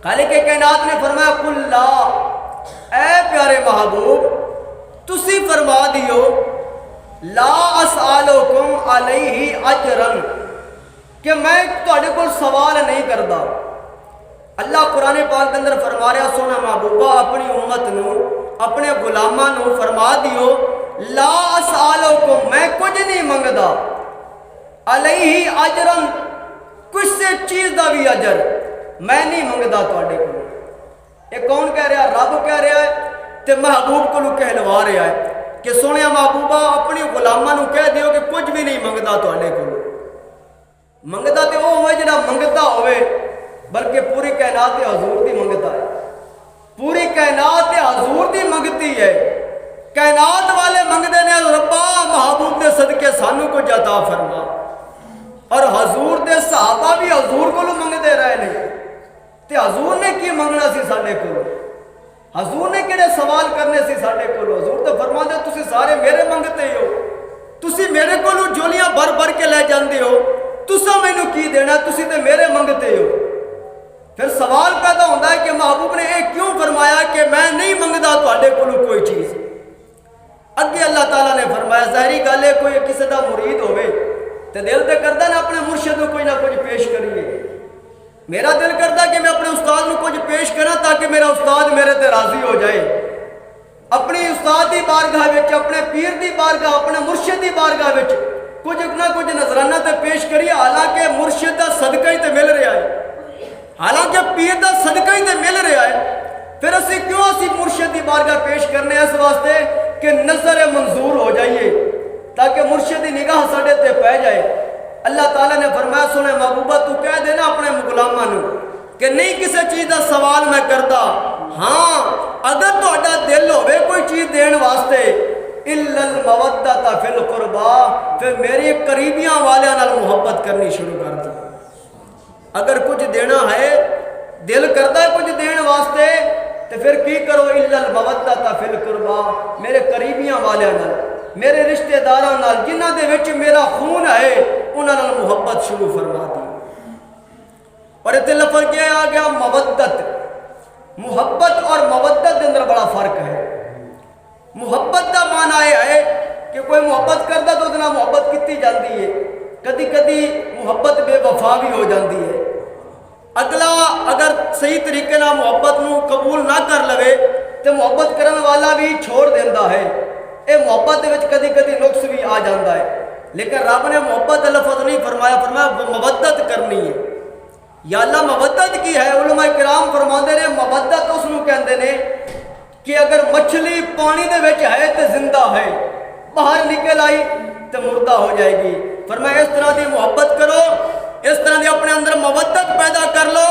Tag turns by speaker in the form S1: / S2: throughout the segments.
S1: خالق کائنات نے فرمایا قل لا، اے پیارے محبوب تسی فرما دیو لا اسالکم علیہ اجرن، کہ میں تواڈے کول سوال نہیں کردا۔ اللہ قرآن پاک کے اندر فرما رہا سونا محبوبہ اپنی امت نو، اپنے غلاماں نو فرما دیو لا اسالکم، میں کچھ نہیں منگدا، علیہ اجرن، کچھ سے چیز دا بھی اجر میں نہیں منگدا تواڈے کول۔ یہ کون کہہ رہا؟ رب کہہ رہا ہے تے محبوب کو کہلوا رہا ہے کہ سونے محبوبہ اپنی غلاماں نو کہہ دیو کہ کچھ بھی نہیں منگدا تواڈے کول۔ منگدا تے وہ ہوئے جڑا منگدا ہوئے، بلکہ پوری کائنات حضور دی منگتا ہے، پوری کائنات حضور دی منگتی ہے۔ کائنات والے منگدے نے ربا محبوب دے صدقے سانو کو عطا فرما، اور حضور دے صحابہ بھی حضور کو منگدے رہے نے، تے حضور نے کی منگنا سی ساڈے کو؟ حضور نے کہڑے سوال کرنے سی ساڈے کو؟ حضور تو فرما دے تسی سارے میرے منگتے ہو، تسی میرے کو جولیاں بھر بھر کے لے جاندے ہو، تسا مینوں کی دینا، تسی تے میرے منگتے ہو۔ پھر سوال پیدا ہوتا ہے کہ محبوب نے یہ کیوں فرمایا کہ میں نہیں منگدا تواڈے کولوں کوئی چیز؟ اگے اللہ تعالیٰ نے فرمایا ظاہری گل ہے کوئی کسی دا مرید ہوئے تے دل تے کردا نا اپنے مرشد کو کوئی نہ کچھ پیش کریے۔ میرا دل کردا کہ میں اپنے استاد کو کچھ پیش کرا تاکہ میرا استاد میرے تے راضی ہو جائے، اپنی استاد دی بارگاہ وچ، اپنے پیر دی بارگاہ، اپنے مرشد دی بارگاہ وچ کچھ نہ کچھ نظرانہ تے پیش کریے، حالانکہ مرشد دا صدقہ ہی تے مل رہا ہے، حالانکہ پیر دا صدقہ ہی تے مل رہا ہے۔ پھر اسی کیوں مرشد دی بارگاہ پیش کرنے اس واسطے کہ نظر منظور ہو جائیے، تاکہ مرشد دی نگاہ ساڈے تے پہ جائے۔ اللہ تعالیٰ نے فرمایا سنے محبوبہ تو کہہ دینا اپنے غلاماں نو کہ نہیں کسی چیز دا سوال میں کردا، ہاں اگر تہاڈا دل ہوئے کوئی چیز دین واسطے الا المودۃ فی القربا، پھر میری قریبیاں والیاں نال محبت کرنی شروع کر دی۔ اگر کچھ دینا ہے، دل کرتا ہے کچھ دین واسطے، تو پھر کی کرو الا المودۃ فی القربا، میرے قریبیاں والیاں نال، میرے رشتہ داراں نال، جنہ دے وچ میرا خون ہے انہاں نال محبت شروع فرما دی۔ اور اتنے لفظ کیا آ گیا مودت، محبت اور مودت دے اندر بڑا فرق ہے۔ محبت دا معنی یہ ہے کہ کوئی محبت کردا تو اتنا محبت کیتی جاندی ہے، کدی کدی محبت بے وفا بھی ہو جاندی ہے، اگلا اگر صحیح طریقے نہ محبت نو قبول نہ کر لوے تو محبت کرن والا بھی چھوڑ دیندا ہے۔ اے محبت دے وچ کدی کدی نقص بھی آ جاندا ہے، لیکن رب نے محبت کا لفظ نہیں فرمایا، فرمایا مودت کرنی ہے۔ یا اللہ مودت کی ہے؟ علماء کرام فرماندے نے مودت اس نو کہندے نے کہ اگر مچھلی پانی دے وچ ہے تو زندہ ہے، باہر نکل آئی تو مردہ ہو جائے گی۔ فرمایا اس طرح دی محبت کرو، اس طرح دی اپنے اندر مودت پیدا کر لو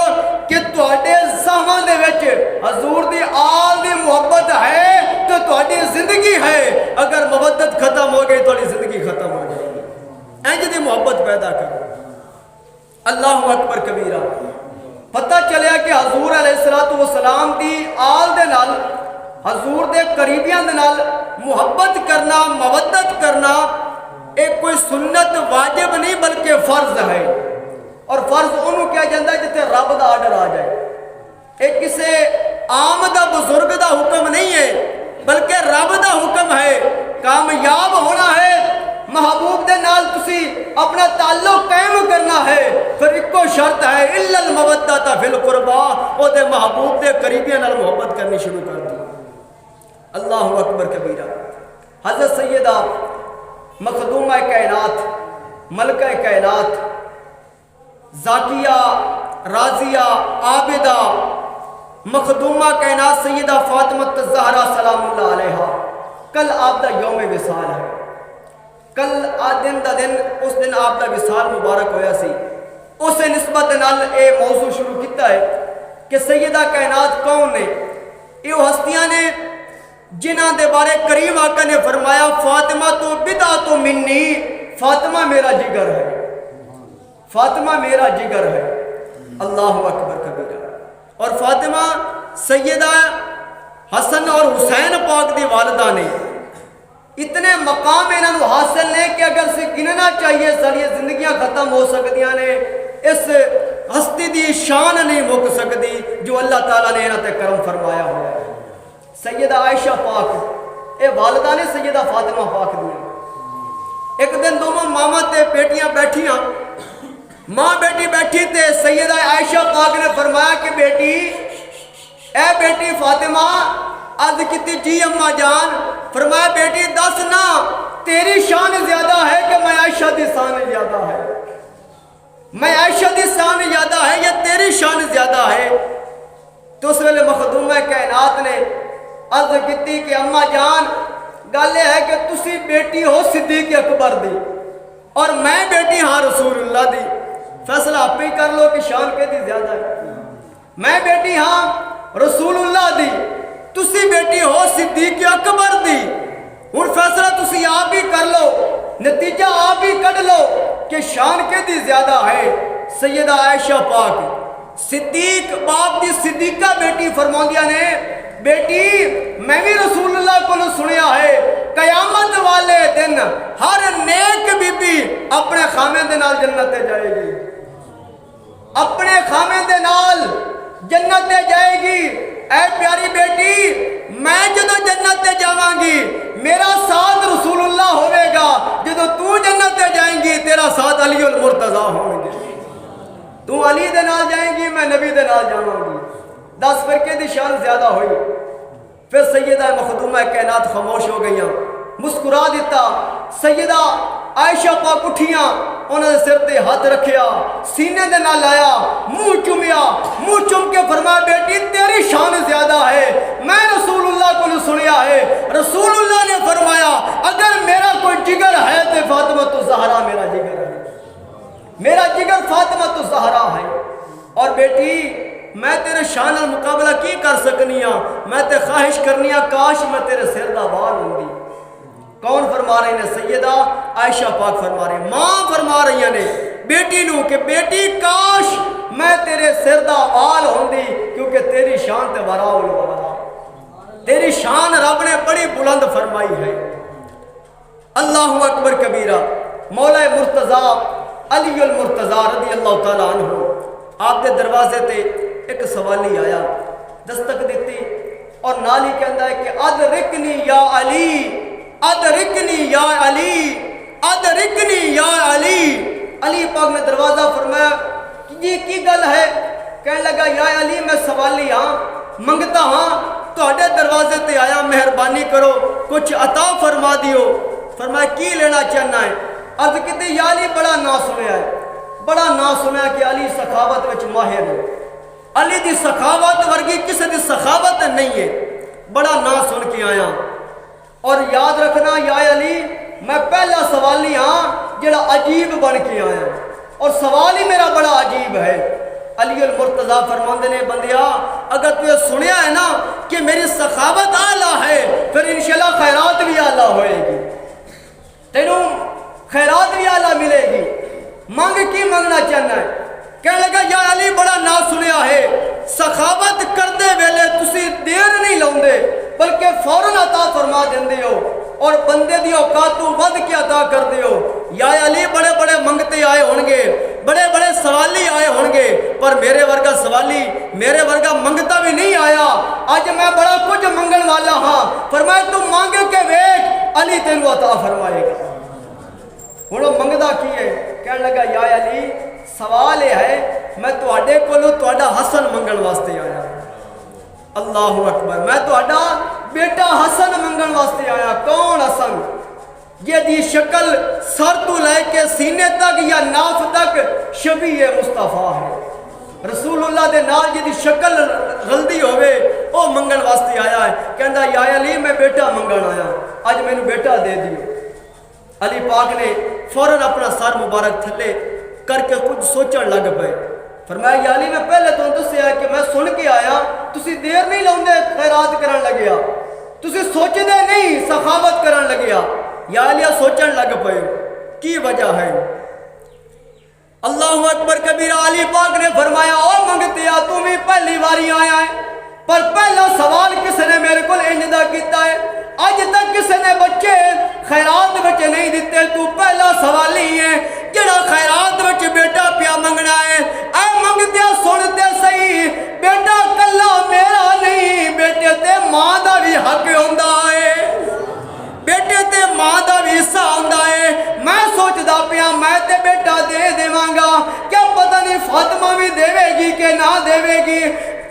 S1: کہ تواڈے ذہن دے وچ حضور دی آل دی محبت ہے تو تواڈی زندگی ہے، اگر مودت ختم ہو گئی تواڈی زندگی ختم ہو جائے گی۔ انج دی محبت پیدا کرو۔ اللہ اکبر کبیرہ۔ پتہ چلیا کہ حضور علیہ السلام دی آل دے نال، حضور دے قریبیاں دے نال محبت کرنا، مودت کرنا ایک کوئی سنت واجب نہیں بلکہ فرض ہے، اور فرض انہوں کیا جاندہ ہے جتے رب دا آرڈر آ جائے۔ ایک کسے عام دا بزرگ دا حکم نہیں ہے بلکہ رب دا حکم ہے۔ کامیاب ہونا ہے، محبوب دے نال تسی اپنا تعلق قائم کرنا ہے، پھر ایک کو شرط ہے الا المودۃ فی القربا، او دے محبوب دے قریبیاں نال محبت کرنی شروع کر دی۔ اللہ اکبر کبیرہ۔ حضرت سیدہ مخدومہ کائنات، ملکہ کائنات، ذاکیہ، راضیہ، عابدہ، مخدومہ کائنات سیدہ فاطمہ الزہرا سلام اللہ علیہا، کل آپ دا یوم وصال ہے۔ کل دن دا دن، اس دن آپ دا وصال مبارک ہویا سی۔ اسے نسبت نال اے موضوع شروع کیتا ہے کہ سیدہ کائنات کون نے؟ یہ ہستیاں نے جنہاں دے بارے کریم آقا نے فرمایا فاطمہ تو بدعۃ منی، فاطمہ میرا جگر ہے، فاطمہ میرا جگر ہے۔ اللہ اکبر کبیرہ۔ اور فاطمہ سیدہ حسن اور حسین پاک دی والدہ نے، اتنے مقام انہوں حاصل نے کہ اگر سے گننا چاہیے ساری زندگیاں ختم ہو سکتیاں نے، اس ہستی دی شان نہیں مک سکتی جو اللہ تعالیٰ نے انہاں تے کرم فرمایا ہوا ہے۔ سیدہ عائشہ پاک اے والدہ نے سیدہ فاطمہ پاک دی۔ ایک دن دونوں ماما تے بیٹیاں بیٹھیاں، ماں بیٹی بیٹھی تے سیدہ عائشہ پاک نے فرمایا کہ بیٹی، اے بیٹی فاطمہ، عرض کیتی جی اماں جان۔ فرمایا بیٹی دس نا تیری شان زیادہ ہے کہ میں عائشہ دی شان زیادہ ہے؟ میں عائشہ دی شان زیادہ ہے یا تیری شان زیادہ ہے؟ تو اس ویلے مخدومہ کائنات نے عرض کیتی کہ اماں جان گل یہ ہے کہ تسی بیٹی ہو صدیق اکبر دی اور میں بیٹی ہاں رسول اللہ دی، فیصلہ آپ ہی کر لو کہ شان کے دی زیادہ ہے۔ میں بیٹی ہاں رسول اللہ دی، تسی بیٹی ہو صدیق اکبر دی، ہن فیصلہ تسی آپ ہی کر لو، نتیجہ آپ ہی کڈ لو کہ شان کے دی زیادہ ہے۔ سیدہ عائشہ پاک صدیق باپ دی صدیقہ بیٹی فرماندیاں نے بیٹی میں بھی رسول اللہ کو سنیا ہے قیامت والے دن ہر نیک بی بی اپنے خامے دے نال جنت تے جائے گی، اپنے خامے دے نال جنت تے جائے گی۔ اے پیاری بیٹی میں جدو جنت تے جاواں گی میرا ساتھ رسول اللہ ہوئے گا، جدو تو جنت تے جائیں گی تیرا ساتھ علی المرتضی ہوں گے، تو علی دے نال جائیں گی میں نبی دے نال جاواں گی۔ 10 فرقے دی شان زیادہ ہوئی۔ پھر سیدہ مخدومہ کائنات خاموش ہو گئیاں، مسکرا دیتا۔ سیدہ عائشہ پاک اٹھیاں، انہوں نے سر تے ہاتھ رکھیا، سینے دے نال لایا، منہ چومیا، منہ چوم کے فرمایا بیٹی تیری شان زیادہ ہے، میں رسول اللہ کو سنیا ہے، رسول اللہ نے فرمایا اگر میرا کوئی جگر ہے تو فاطمہ الزہرا میرا جگر ہے، میرا جگر فاطمہ الزہرا ہے۔ اور بیٹی میں تیرے شان مقابلہ کی کر سکنی ہاں، میں تے خواہش کرنی ہاں کاش میں تیرے سر دا بال ہوں گی۔ کون فرما رہے ہیں؟ سیدہ عائشہ پاک فرما رہے ہیں، ماں فرما رہی ہیں نے بیٹی نو کہ بیٹی کاش میں تیرے سر دا بال ہوں دی، کیونکہ تیری شان تے وراء الوراء، تیری شان رب نے بڑی بلند فرمائی ہے۔ اللہ اکبر کبیرہ۔ مولا مرتضی علی المرتضی رضی اللہ تعالیٰ عنہ آپ دے دروازے تے ایک سوالی آیا، دستک دیتی اور نالی کہندا ہے کہ ادرکنی یا علی، ادرکنی یا علی، ادرکنی یا علی۔ علی پاک نے دروازہ فرمایا کہ یہ کی گل ہے؟ کہنے لگا یا علی میں سوالی ہاں، منگتا ہاں، تہاڈے دروازے تے آیا، مہربانی کرو کچھ عطا فرما دیو۔ فرمایا کی لینا چاہنا ہے؟ عرض کیتی یا علی بڑا نا سنیا ہے، بڑا نا سنیا کہ علی سخاوت وچ ماہر ہے، علی دی سخاوت ورگی کسی دی سخاوت نہیں ہے، بڑا نا سن کے آیا۔ اور یاد رکھنا یا علی میں پہلا سوالی ہاں جڑا عجیب بن کے آیا، اور سوال ہی میرا بڑا عجیب ہے۔ علی المرتضی فرماندے نے بندیا اگر تو یہ سنیا ہے نا کہ میری سخاوت اعلیٰ ہے پھر انشاءاللہ خیرات بھی اعلیٰ ہوئے گی، تینوں خیرات بھی اعلیٰ ملے گی۔ مانگ کی منگنا چاہنا ہے؟ کہنے لگا یا علی بڑا نا سنیا ہے سخاوت کرتے ویلے تسی دیر نہیں لاؤندے بلکہ فوراً عطا فرما دیندے ہو اور بندے دی اوقات تو ود کے عطا کر دیو۔ یا علی بڑے بڑے منگتے آئے ہونگے، بڑے بڑے سوالی آئے ہونگے، پر میرے ورگا سوالی میرے ورگا منگتا بھی نہیں آیا، آج میں بڑا کچھ منگن والا ہاں۔ فرمایا تو مانگ کے ویکھ علی تینوں عطا فرمائے گا۔ ہنو منگدا کی ہے؟ کہنے لگا یا علی سوال یہ ہے میں تواڈے کولوں تواڈا حسن منگن واسطے آیا۔ اللہ اکبر، میں تواڈا بیٹا حسن منگن واسطے آیا۔ کون حسن؟ یہ دی شکل سر تو لے کے سینے تک یا ناف تک شبیہ مصطفیٰ ہے، رسول اللہ دے نال جی دی شکل غلطی ہوئے او منگن واسطے آیا ہے۔ کہندا یا علی میں بیٹا منگن آیا، آج میں نے بیٹا دے دیو۔ علی پاک نے فوراً اپنا سر مبارک تھلے کر کے کچھ سوچن لگ پے۔ فرمایا یا علی میں پہلے تو دسیا کہ میں سن کے آیا، تسی دیر نہیں لاؤندے خیرات کرن لگیا، تسی سوچدے نہیں سخاوت کرن لگیا۔ یا علی سوچن لگ پے کی وجہ ہے؟ اللہ اکبر کبیرہ۔ علی پاک نے فرمایا او منگتیا تو بھی پہلی باری آیا ہے، پر پہلا سوال کس نے میرے کو انجدہ کیتا ہے؟ آج تک کسی نے بچے خیرات بچ نہیں دیتے، تو پہلا سوال ہی ہے جڑا خیرات بچ بیٹا پیا منگنا ہے۔ اے منگتیا سنتے صحیح، بیٹا فاطمہ بھی دیوے کہ نہ دیوے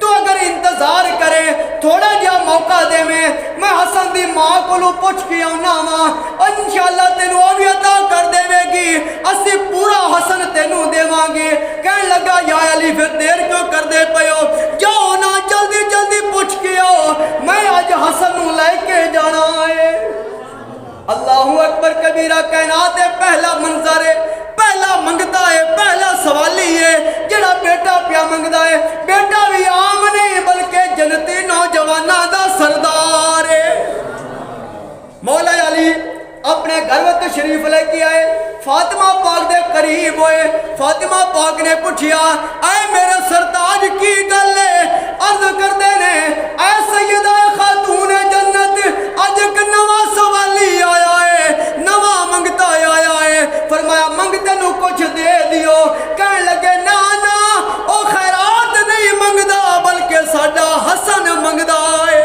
S1: تو اگر انتظار کرے تھوڑا جا موقع دے میں حسن دی ماں کو لو پوچھ کے آنا ماں انشاءاللہ تینوں وہ بھی عطا کر دے گی اسی پورا حسن تینوں دے گے کہنے لگا یا علی پھر دیر کیوں کر دے پیو جاؤ نا جلدی جلدی پوچھ کے آؤ میں آج حسن نو لے کے جانا ہے اللہ اکبر کبیرہ کائنات ہے پہلا منظر ہے پہلا منگتا ہے پہلا سوالی ہے جڑا بیٹا پیا منگتا ہے بیٹا بھی عام نہیں بلکہ جنتی نوجوانہ دا سردار ہے مولا علی اپنے گھر میں تشریف لے کے آئے فاطمہ پاک دے قریب ہوئے فاطمہ پاک نے پوچھیا اے میرے سرتاج کی گل ہے عرض کر دے نے اے سیدہ خاتون جنت اج ایک نواں سوالی آیا ہے نواں منگتا آیا ہے فرمایا منگتے نو کچھ دے دیو کہنے لگے نا نا او خیرات نہیں منگدا بلکہ ساڈا حسن منگدا ہے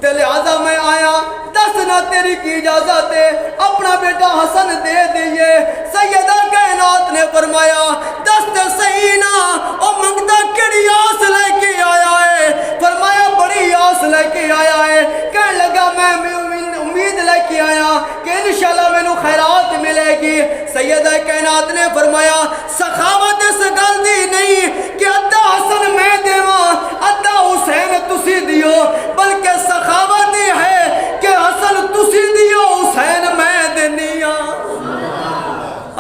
S1: تے لہذا میں آیا دس نہ تیری کی اجازت ہے اپنا بیٹا حسن دے دیئے سیدہ کائنات نے فرمایا دس تے صحیح نہ او منگتا کڑی آس لے کے آیا ہے فرمایا بڑی آس لے کے آیا ہے کہنے لگا میں امید لے کے آیا کہ انشاءاللہ میں نو خیرات ملے گی سیدہ کائنات نے فرمایا سخاوت اس گل دی نہیں کہ ادھا حسن میں دیواں ادھا حسین تسی دیو بلکہ سخاوت ہی ہے کہ حسن تسی دیو حسین میں دنیا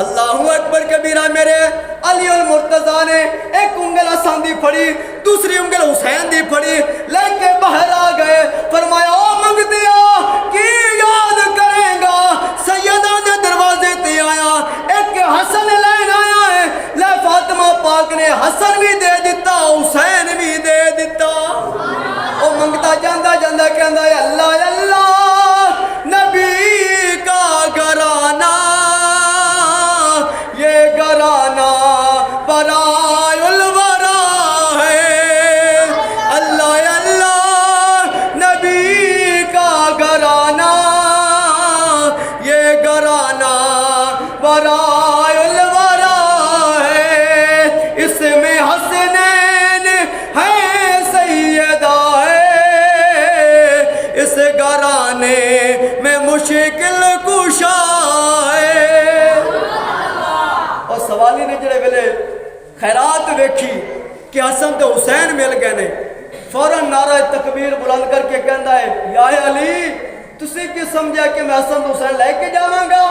S1: اللہ اکبر کبیرہ میرے علی المرتضیٰ نے ایک انگل حسن دی پھڑی دوسری انگل حسین دی پھڑی لے کے باہر آ گئے فرمایا او منگ دیا کی یاد کریں گا سیدہ دے دروازے تے آیا ایک حسن لین آیا ہے لے فاطمہ پاک نے حسن بھی دے دیتا حسین بھی دے دیتا او منگتا جاندہ جاندہ کہندہ ہے اللہ اللہ نبی کا گھرانہ یہ گھرانہ برائے الورا ہے اللہ اللہ نبی کا گھرانہ یہ گھرانہ برائے الورا ہے اس میں حسنین ہے سیدہ ہے اس گھرانے میں مشکل کشا ہے اور سوالی نے جڑے ویلے خیرات ویکھی کہ حسن تے حسین مل گئے نے فوراً نعرہ تکبیر بلند کر کے کہندا ہے یا علی تسی کی سمجھا کہ میں حسن تے حسین لے کے جاواں گا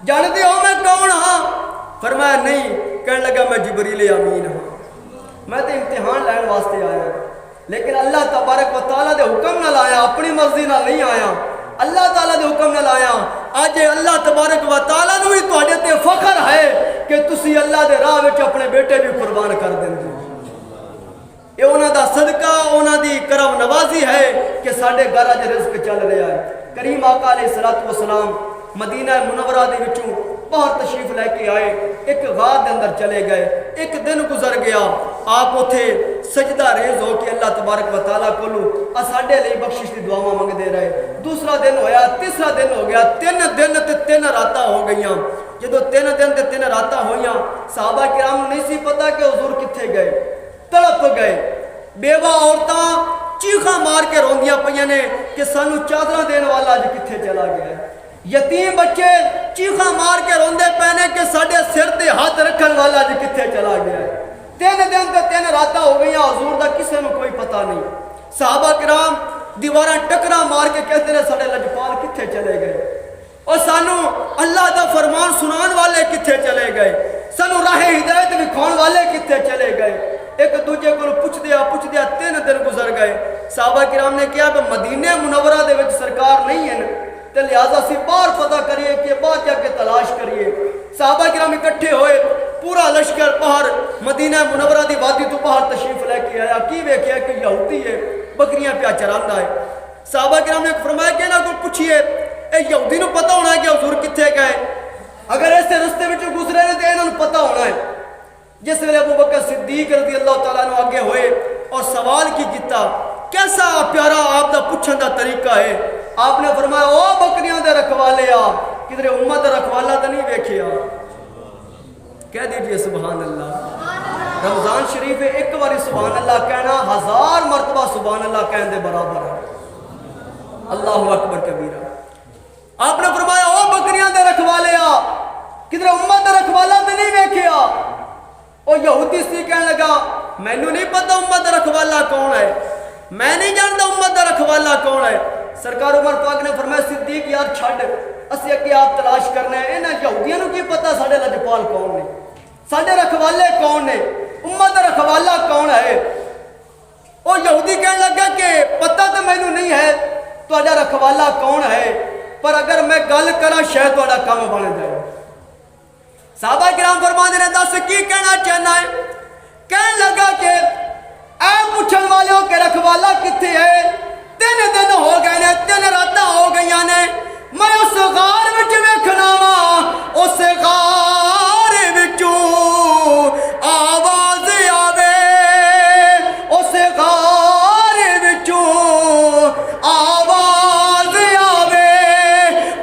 S1: جانتے ہو میں کون ہاں فرمایا نہیں کہنے لگا میں جبریل امین ہاں میں تے امتحان لین واسطے آیا لیکن اللہ تبارک و تعالیٰ دے حکم نہ لایا اپنی مرضی نہ نہیں آیا اللہ تعالیٰ دے حکم نہ لایا آج اللہ تبارک و تعالیٰ نو ہی تواڈے تے فخر ہے کہ تسی اللہ دے راہ وچ اپنے بیٹے بھی قربان کر دیندے یہ انہاں دا صدقہ انہاں دی کرم نوازی ہے کہ ساڈے گھر اج رزق چل رہا ہے کریم آقا علیہ الصلوۃ والسلام مدینہ منورہ دے وچوں باہر تشریف لے کے آئے ایک غار دے اندر چلے گئے ایک دن گزر گیا آپ اوتھے سجدہ ریز ہو کے اللہ تبارک و تعالیٰ کو ساڈے لئی بخشش دی دعاواں منگدے رہے دوسرا دن ہویا تیسرا دن ہو گیا 3 دن تے 3 راتاں ہو گئیاں جدو 3 دن تے 3 راتاں ہویاں صحابہ کرام نہیں سی پتا کہ حضور کتھے گئے تڑپ گئے بیوہ عورتاں چیخاں مار کے روندیاں پیاں نے کہ سانو چادراں دین والا اج کتھے چلا گیا ہے یتیم بچے چیخاں مار کے روندے پینے کہ ساڈے سر تے ہاتھ رکھن والا اج کتھے چلا گیا ہے 3 دن تے 3 راتاں ہو گئیاں حضور دا کسے نو کوئی پتہ نہیں صحابہ کرام دیواراں ٹکرا مار کے کہتے ہیں ساڈے لجپال کتھے چلے گئے اور سانو اللہ دا فرمان سنان والے کتھے چلے گئے سانو راہ ہدایت دکھاؤن والے کتھے چلے گئے ایک دوجے کو پوچھ دیا 3 دن گزر گئے صحابہ کرام نے کہا کہ مدینہ منورہ دے وچ سرکار نہیں ہے تے لہذا سی باہر پتہ کریے کہ باہر جا کے تلاش کریے صحابہ کرام اکٹھے ہوئے پورا لشکر باہر مدینہ منورہ دی وادی تو باہر تشریف لے کے آیا کی ویکھیا کہ یہودی ہے بکریاں پیا چراندا ہے صحابہ کرام نے فرمایا کہ انہاں کو پوچھئے اے یہودی نو پتہ ہونا ہے کہ حضور کتھے گئے اگر ایسے رستے وچ گزرے نے تے انہاں نو پتہ ہونا ہے جس ویلے ابو بکر صدیق رضی اللہ تعالیٰ عنہ آگے ہوئے اور سوال کی کیتا کیسا پیارا آپ دا پوچھن دا طریقہ ہے آپ نے فرمایا او بکریاں دے رکھوالے آ کدھر امت دا رکھوالا تے نہیں ویکھیا کہہ دیجئے سبحان اللہ۔ رمضان شریف ہے، ایک باری سبحان اللہ کہنا 1000 مرتبہ سبحان اللہ کہنے دے برابر ہے۔ اللہ اکبر کبیرہ۔ آپ نے فرمایا او بکریاں دے رکھوالے آ، کدھر امت دے رکھوالا تے نہیں ویکھیا؟ او یہودی سی کہنے لگا مینوں نہیں پتہ امت دا رکھوالا کون ہے، میں نہیں جانتا امت دا رکھوالا کون ہے۔ سرکار عمر پاک نے فرمایا صدیق یار چھڈ، اسی اگے آپ تلاش کرنا ہے، انہاں یہودیاں نوں کی پتہ ساڈے لجپال کون نے، ساڈے رکھوالے کون نے، امت دا رکھوالا کون ہے۔ او یہودی کہنے لگا کہ پتہ تو مینوں نہیں ہے تہاڈا رکھوالا کون ہے، پر اگر میں گل کراں شاید تہاڈا کم بن جائے۔ صحابہ کرام فرماندے نے دس کی کہنا چاہنا ہے؟ کہنے لگا کہ اے پوچھن والوں کے رکھوالا کتنے ہے؟ 3 دن ہو گئے نے، 3 راتاں ہو گئی نے، میں اس غار وچ ویکھنا وا، اس غار وچوں آواز آوے، اس غار وچوں آواز آوے،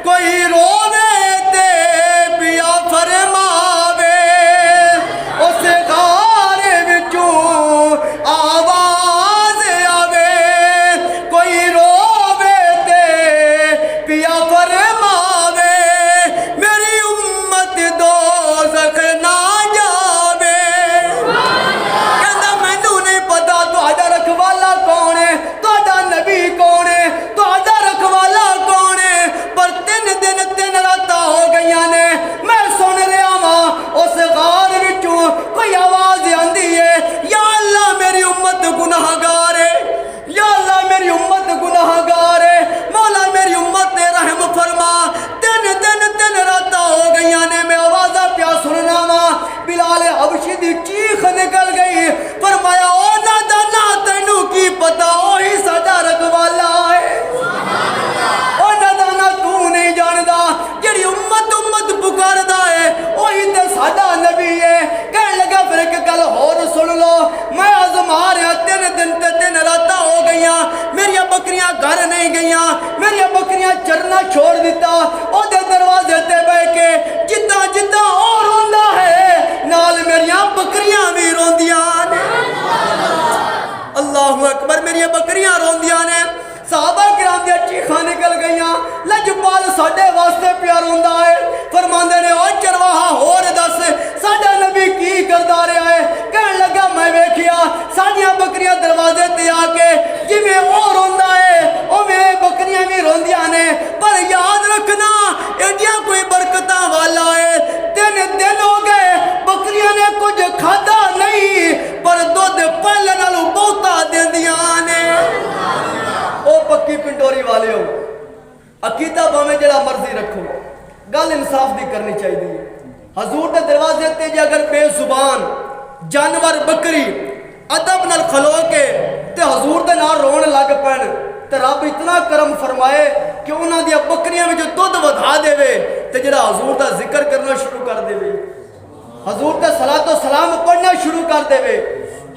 S1: کوئی روے تے پیا فرماوے، اس غار وچوں آواز آوے، کوئی روے تے پیا فرماوے، میری امت دوزخ نہ جاوے۔ کہندا مینوں نہیں پتا تہاڈا رکھوالا کون ہے، تہاڈا نبی کون ہے، تہاڈا رکھوالا کون ہے، پر 3 دن 3 راتاں ہو گئیاں نے، میں سن رہا واں اس غار وچوں کوئی آواز آندی ہے، یا اللہ میری امت گناہ گار ہے، یا اللہ میری امت گناہ گار ہے، مولا میری امت نے رحم فرما۔ 3 دن 3 راتاں ہو گئیاں نے، میں آوازاں پیا سننا وا۔ بلال حبشی دی چیخ نکل گئی، فرمایا او نادانا تینوں کی پتا وہی ساڈا رکھوالا ہے، او نادانا تو نہیں جاندا جڑی امت امت پکاردا ہے وہی تے ساڈا نبی ہے۔ کہنے لگا پھر ایک گل ہور سن لو، میں آزما رہا 3 دن تے 3 راتاں ہو گئیاں، میری بکریاں گھر نہیں گئیاں، میری بکریاں چرنا چھوڑ دیتا، او دے دروازے تے بیٹھ کے جداں جداں او روندا ہے نال میریاں بکریاں بھی روندیاں نے۔ اللہ اکبر، میری بکریاں روندیاں نے۔ صحابہ کرام دی چیخاں نکل گئیاں، لجپال ساڈے واسطے پیا روندا ہے۔ فرماندے نے او چرواہا ہور دس ساڈا نبی کی کردا رہا ہے؟ کہن لگا میں ویکھیا ساڈیاں بکریاں دروازے تے آ کے جویں او روندا ہے اوویں بکریاں بھی روندیاں نے، پر یاد رکھنا ایڈیاں کوئی برکتاں والا ہے۔ 3 دن ہو گئے بکریاں نے کچھ کھادا نہیں، پر دودھ پہلے نالوں بہتا دیندیاں نے۔ او پکی پنڈوری والے ہو، عقیدہ بھاویں جڑا مرضی رکھو، گل انصاف دی کرنی چاہیے۔ حضور دے دروازے تے جے اگر بے زبان جانور بکری ادب نال کھلو کے تے حضور دے نال رون لگ پن تے رب اتنا کرم فرمائے کہ انہاں دی بکریاں وچ دودھ ودھا دے تے جڑا حضور دا ذکر کرنا شروع کر دے، حضور تے صلاۃ و سلام پڑھنا شروع کر دے،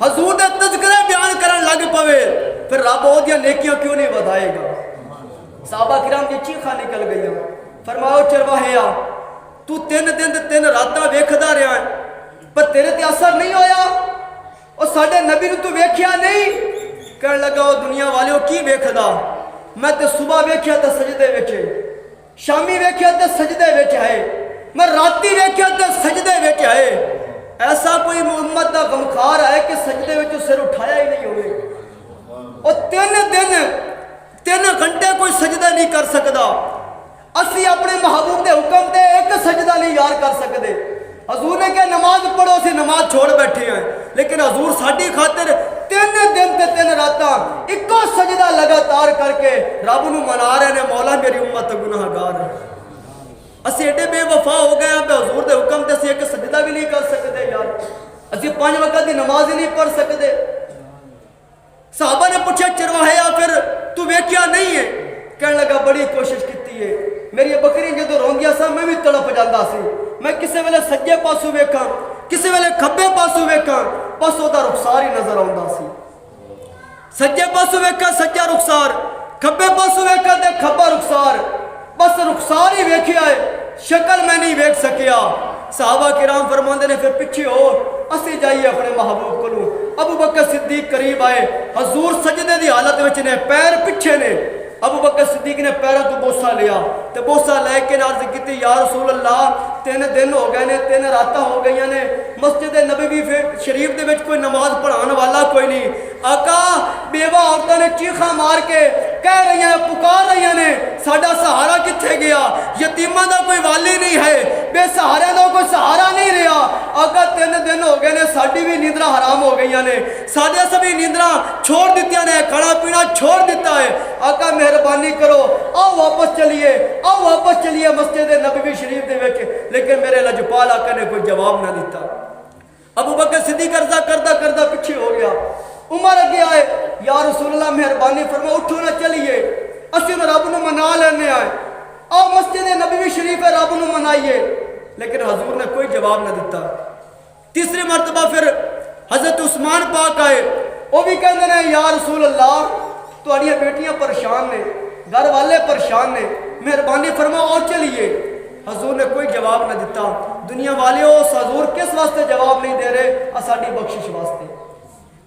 S1: حضور دے تذکرے بیان کرن لگ پوے، پھر رب او دیاں نیکیاں کیوں نہیں ودھائے گا۔ صحابہ کرام دی چیخاں نکل گئیاں، فرمایا چرواہیا تو 3 دن 3 راتاں ویکھدا رہیا ہے پر تیرے تے اثر نہیں ہویا، او ساڈے نبی نوں تو ویکھیا نہیں؟ کہن لگا او دنیا والیو کی ویکھدا، میں تے صبح ویکھیا تے سجدے وچ، شامی ویکھیا تے سجدے وچ ہے، میں راتی ویکھیا تے سجدے وچ ہے۔ ایسا کوئی امت دا غمخار ہے کہ سجدے وچ سر اٹھایا ہی نہیں ہوئے، او 3 دن 3 گھنٹے کوئی سجدہ نہیں کر سکدا۔ اسی اپنے محبوب دے حکم تے ایک سجدہ نہیں یار کر سکدے۔ حضور نے کہا نماز پڑھو، اسی نماز چھوڑ بیٹھے ہیں، لیکن حضور ساڈی خاطر 3 دن تے 3 راتاں اکو سجدہ لگاتار کر کے رب نو منا رہے نے، مولا میری امت گناہ گار ہے۔ اسی ایڈے بے وفا ہو گئے ہیں کہ حضور دے حکم تے اسی ایک سجدہ بھی نہیں کر سکتے یار، اسی 5 وقت دی نماز ہی نہیں پڑھ سکتے۔ صحابہ نے پوچھا چرواہیا پھر تو ویکھیا نہیں ہے؟ کہنے لگا بڑی کوشش کیتی ہے، میری بکری جدو روندیاں سا میں بھی تڑپ جاندہ سی، میں کسے ویلے سجے پاسو ویکھاں کسے ویلے کھبے پاسو ویکھاں بس او دا رخسار ہی نظر آوندا سی، سجے پاسو ویکھاں سجا رخسار، کھبے پاسو ویکھاں تے کھبا رخسار، بس رخسار ہی ویکھیا ہے، شکل میں نہیں ویکھ سکیا۔ صحابہ کرام فرماندے نے پھر پیچھے ہو اسی جائیے اپنے محبوب کو. ابو بکر صدیق قریب آئے, حضور سجدے دی حالت وچ نے, پیر پیچھے نے. ابو بکر صدیق نے پیروں تو بوسا لیا تے بوسا لے کے عرض کیتی یا رسول اللہ 3 دن ہو گئے نے, 3 راتاں ہو گئی نے, مسجد نبوی شریف دے وچ کوئی نماز پڑھان والا کوئی نہیں. آقا بیوہ عورتوں نے چیخاں مار کے کہہ رہی ہیں, پکار رہی ہیں, ساڈا سہارا کتھے گیا, یتیماں دا کوئی والی نہیں ہے, بے سہارے دا کوئی سہارا نہیں رہا. آقا 3 دن ہو گئے نے, ساڈی بھی نیندراں حرام ہو گئی نے, ساڈے سبھی نیندراں چھوڑ دتیاں نے, کھانا پینا چھوڑ دیتا ہے. آقا مہربانی کرو, آؤ واپس چلیے, آؤ واپس چلیے مسجد نبوی شریف دے وچ. لیکن میرے لجپال آقا نے کوئی جواب نہ دیتا. ابو بکر صدیق عرضہ کردا کردا پیچھے ہو گیا. عمر اگے آئے, یا رسول اللہ مہربانی فرما اٹھو نہ چلیے, اسی رب نو منا لینے آئے, آؤ مسجد نبوی شریف ہے رب نو منائیے. لیکن حضور نے کوئی جواب نہ دیتا. تیسری مرتبہ پھر حضرت عثمان پاک آئے, وہ بھی کہندے نے یا رسول اللہ تہاڈیاں بیٹیاں پریشان نے, گھر والے پریشان نے, مہربانی فرما اور چلیے. حضور نے کوئی جواب نہ دیتا. دنیا والے اس حضور کس واسطے جواب نہیں دے رہے؟ اساڈی بخشش واسطے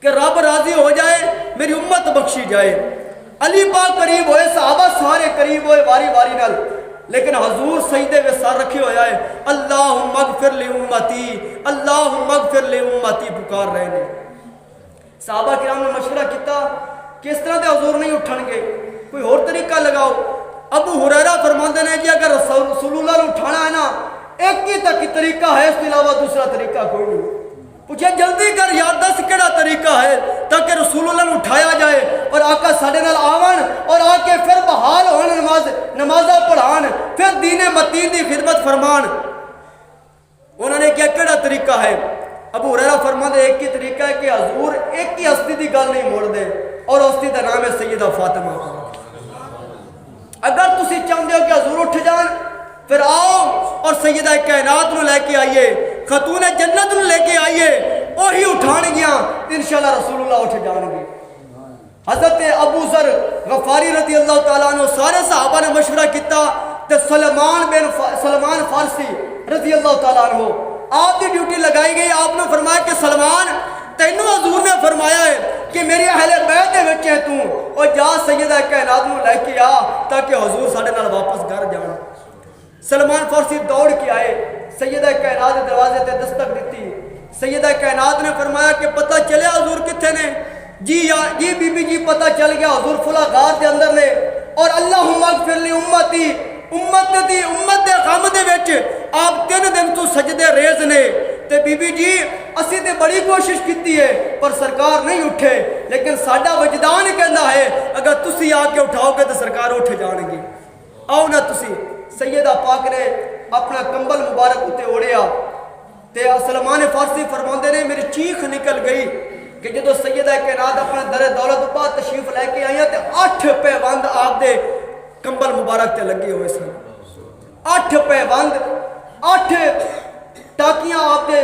S1: کہ رب راضی ہو جائے, میری امت بخشی جائے. علی پاک قریب ہوئے, صحابہ سارے قریب ہوئے واری واری نال, لیکن حضور سجدے میں سر رکھے ہویا ہے, اللہم اغفر لی امتی, اللہم اغفر لی امتی پکار رہے ہیں. صحابہ کرام نے مشورہ کیتا کس طرح دے حضور نہیں اٹھن گے, کوئی اور طریقہ لگاؤ. ابو ہریرہ فرماندے نے جی اگر رسول اللہ نے اٹھانا ہے نا, ایک ہی تک طریقہ ہے, اس کے علاوہ دوسرا طریقہ کوئی نہیں. پوچھے جلدی کر یاد دس کیڑا طریقہ ہے تاکہ رسول اللہ نے اٹھایا جائے اور آقا ساڈے نال آون اور آ کے پھر بحال ہون, نمازاں پڑھان, پھر دین متین دی خدمت فرمان. انہوں نے کیا کیڑا طریقہ ہے؟ ابو ہریرہ فرماندے ایک ہی طریقہ ہے کہ حضور ایک ہی ہستی دی گل نہیں موڑ دے, اور ہستی دا نام ہے سیدہ فاطمہ. اگر تسی چاہتے ہو کہ حضور اٹھ جان, پھر آؤ اور سیدہ کائنات نو لے کے آئیے, خاتون جنت نو لے کے آئیے, وہی اٹھان گیا انشاءاللہ رسول اللہ اٹھ جان گے. حضرت ابو ذر غفاری رضی اللہ تعالیٰ عنہ سارے صحابہ نے مشورہ کیتا تے سلمان فارسی رضی اللہ تعالیٰ عنہ آپ کی ڈیوٹی لگائی گئی. آپ نے فرمایا کہ سلمان تینوں حضور نے فرمایا ہے کہ میری اہل بیت دے وچ ہے تو, اور جا سیدہ کائنات نو لے کے آ تاکہ حضور ساڈے نال واپس گھر جان. سلمان فارسی دوڑ کے آئے, سیدہ کائنات کے دروازے تے دستک دیتی. سیدہ کائنات نے فرمایا کہ پتہ چلے حضور کتھے نے؟ جی بی بی جی پتہ چل گیا, حضور فلاں غار دے اندر نے, اور اللہم اغفر لی امتی, امت دے غم دے وچ آپ 3 دن تو سجدے ریز نے. تے بی بی جی اسی تے بڑی کوشش کیتی ہے پر سرکار نہیں اٹھے, لیکن ساڈا وجدان کہندا ہے اگر تسی آ کے اٹھاؤ گے تو سرکار اٹھ جان گی. آؤ نا تسی. سیدہ پاک نے اپنا کمبل مبارک اتے اوڑیا تے سلمان فارسی فرماندے نے میری چیخ نکل گئی کہ جدو سیدہ کائنات اپنا در دولت پا تشریف لے کے آئی تے 8 پیوند آپ دے کمبل مبارک تے لگے ہوئے سن. 8 پیوند, 8 ٹاکیاں آپ دے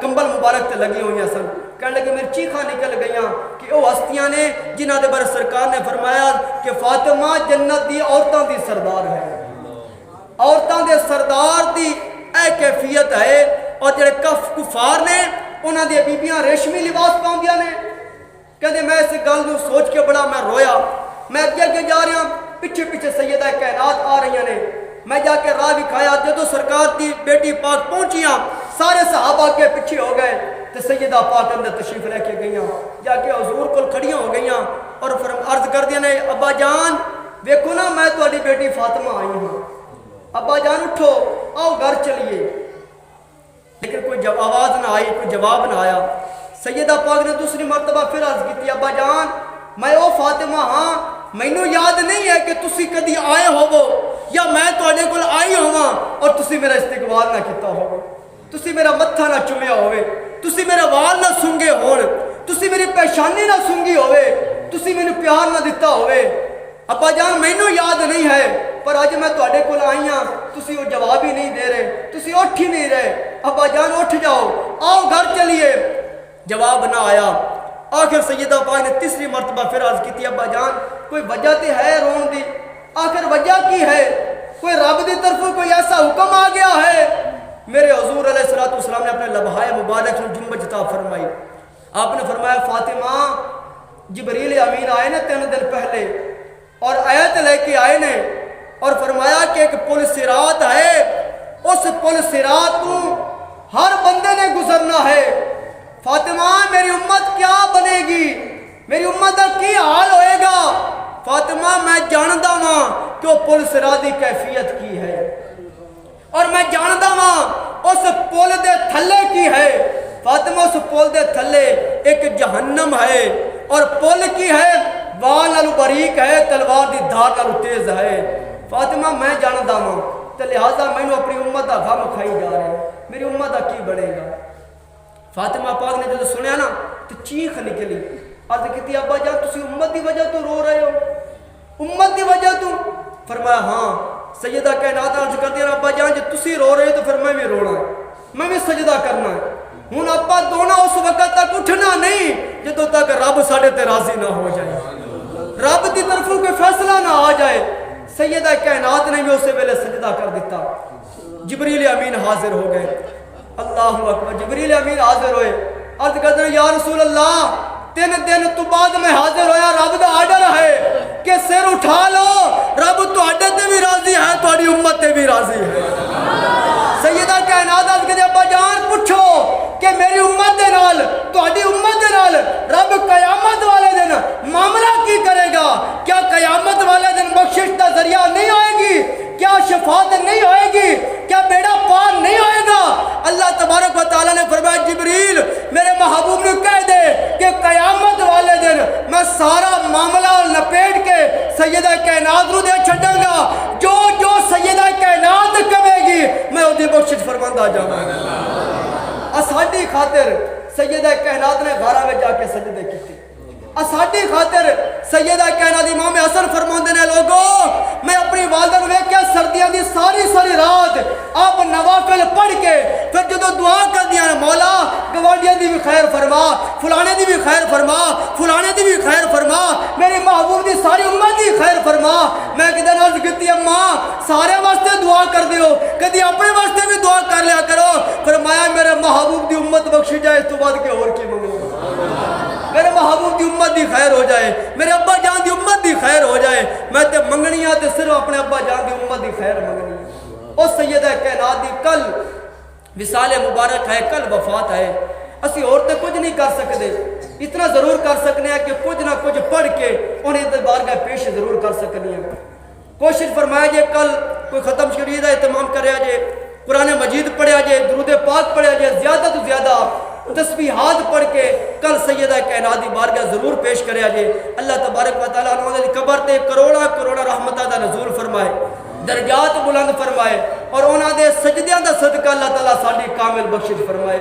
S1: کمبل مبارک تے لگی ہوئی سن. کہنے لگے میری چیخاں نکل گئیاں کہ وہ ہستیاں نے جنہ دے بارے سرکار نے فرمایا کہ فاطمہ جنت دی عورتاں دی سردار ہے, عورتاں دے سردار دی اے کیفیت ہے. اور جڑے کفار نے انہاں دی بیبیاں ریشمی لباس پاؤندیاں نے. کہندے میں اس گل نو سوچ کے بڑا میں رویا. میں اگے جا رہا, پیچھے پیچھے سیدہ کائنات آ رہی نے. میں جا کے راہ دکھایا, جدو سرکار دی بیٹی پاک پہنچیاں سارے صحابہ کے پیچھے ہو گئے تے سیدہ پاک اندر تشریف لے کے گئیاں, جا کے حضور کول کھڑیاں ہو گئیاں اور عرض کر دیا نے ابا جان ویکھو نا میں تہاڈی بیٹی فاطمہ آئی ہوں, ابا جان اٹھو آؤ گھر چلیے. لیکن کوئی آواز نہ آئی, کوئی جواب نہ آیا. سیدہ پاک نے دوسری مرتبہ پھر عرض کی ابا جان میں او فاطمہ ہاں, مینوں یاد نہیں ہے کہ تسی کدی آئے ہوو یا میں تواڈے کول آئی ہوواں اور تسی میرا استقبال نہ کیتا ہووے, تسی میرا متھا نہ چومیا ہووے, تسی میرا وال نہ سنگے ہون, تسی میری پیشانی نہ سنگی ہووے, تسی مینوں پیار نہ دتا ہووے. ابا جان مینوں یاد نہیں ہے پر اج میں تواڈے کول آئی ہاں, تسی وہ جواب ہی نہیں دے رہے, تسی اٹھ ہی نہیں رہے. ابا جان اٹھ جاؤ, آؤ گھر چلیے. جواب نہ آیا. آخر سیدہ پاک نے تیسری مرتبہ پھر عرض کی ابا جان کوئی وجہ تے ہے رون دی, آخر وجہ کی ہے؟ کوئی رب دی طرف کوئی ایسا حکم آ گیا ہے میرے حضور علیہ الصلوۃ والسلام نے اپنے لبہائے مبارک میں جنبش عطا فرمائی. آپ نے فرمایا فاطمہ جبریل امین آئے نے 3 دن پہلے اور آیت لے کے آئے نے اور فرمایا کہ ایک پل صراط ہے, اس پل صراط کو ہر بندے نے گزرنا ہے. فاطمہ میری امت کیا بنے گی, میری امت کا کی حال ہوئے گا؟ فاطمہ میں جانتا ہاں کہ وہ پل صراط کی کیفیت کی ہے اور میں جانتا ہاں اس پل دے تھلے کی ہے. فاطمہ اس پل دے تھلے ایک جہنم ہے اور پل کی ہے وال نالو باریک ہے, تلوار دی دھار نالو تیز ہے. فاطمہ میں جانتا ہاں تو لہٰذا میں نے اپنی امت کا غم کھائی جا رہے ہیں, میری امت کا کی بڑھے گا. فاطمہ پاک نے جب سنیا نا تو چیخ نکلی, عرض کی ابا جان تسی امت دی وجہ تو رو رہے ہو, امت دی وجہ تو؟ فرمایا ہاں. سیدہ کائنات عرض کرتی ہے ابا جان جب تسی رو رہے تو پھر میں بھی رونا ہے, میں بھی سجدہ کرنا ہے. ہوں ابا دونا اس وقت تک اٹھنا نہیں جدو تک رب ساڑھے تے راضی نہ ہو جائے, رب دی طرفوں کوئی فیصلہ نہ آ جائے. سیدہ کائنات نے بھی اسے ویلے سجدہ کر دیتا. جبریل امین حاضر ہو گئے. اللہ اکبر. جبریل امین حاضر ہوئے, عرض کرتے ہیں یا رسول اللہ 3 دن تو بعد میں حاضر ہویا, رب دا آرڈر ہے کہ سر اٹھا لو, رب تو آڈے تے بھی راضی ہے, تو آڈی امت تے بھی راضی ہے. سیدہ کائنات عرض کرتے ہیں ابا جان پوچھو کہ میری امت دے نال, تو آڈی امت دے نال رب قیامت والے دن معاملہ کی کرے گا؟ کیا قیامت والے دن بخشش دا ذریعہ نہیں ہوئے گی؟ کیا شفاعت نہیں ہوئے گی؟ کیا بیڑا پار نہیں ہوئے گا؟ اللہ تبارک و تعالیٰ نے فرمایا جبریل میرے محبوب نے کہہ دے کہ قیامت والے دن میں سارا معاملہ لپیٹ کے سیدہ کائنات رو دے چھڑاں گا, جو جو سیدہ کائنات کہے گی میں وہ دی بخشش فرماندہ جاؤں گا. اساڈی خاطر سیدہ کائنات نے گھرہ میں جا کے سجدے کیتے. اساڈی خاطر سیدہ کائنات امام حسن فرماندے نے لوگوں میں اپنی والدہ نے کیا سردیاں دی ساری رات آپ نوافل پڑھ کے پھر جدو دعا کر دیا مولا گوانڈیاں دی بھی خیر فرما, فلانے دی بھی خیر فرما, فلانے دی بھی خیر فرما, میری محبوب دی ساری امت دی خیر فرما. میں کدھر عرض کیتی اماں سارے واسطے دعا کر دیو, کدی اپنے واسطے بھی دعا کر لیا کرو. فرمایا میرے محبوب دی امت بخشی جائے, اس تو بعد کے اور کی منگو, میرے محبوب دی امت دی خیر ہو جائے, میرے ابا جان دی امت دی خیر ہو جائے. میں تے منگنیاں تے صرف اپنے ابا جان دی امت دی خیر منگنی. اس سیدہ کائنات دی کل وصال مبارک ہے, کل وفات ہے. اسی اور تے کچھ نہیں کر سکتے, اتنا ضرور کر سکنے ہیں کہ کچھ نہ کچھ پڑھ کے انہیں دربارگاہ پیش ضرور کر سکنے ہیں. کوشش فرمایا جے کل کوئی ختم شریعہ دا اہتمام کریا جے, قرآن مجید پڑھیا جے, درود پاک پڑھیا جے, زیادہ تو زیادہ تسبیحات پڑھ کے کل سیدہ کائنات دی بارگاہ ضرور پیش کریا جے. اللہ تبارک و تعالیٰ انہوں نے قبر تے کروڑا رحمتہ دا نزول فرمائے, درجات بلند فرمائے اور انہوں نے سجدیاں دا صدقہ اللہ تعالیٰ ساڈی کامل بخشش فرمائے.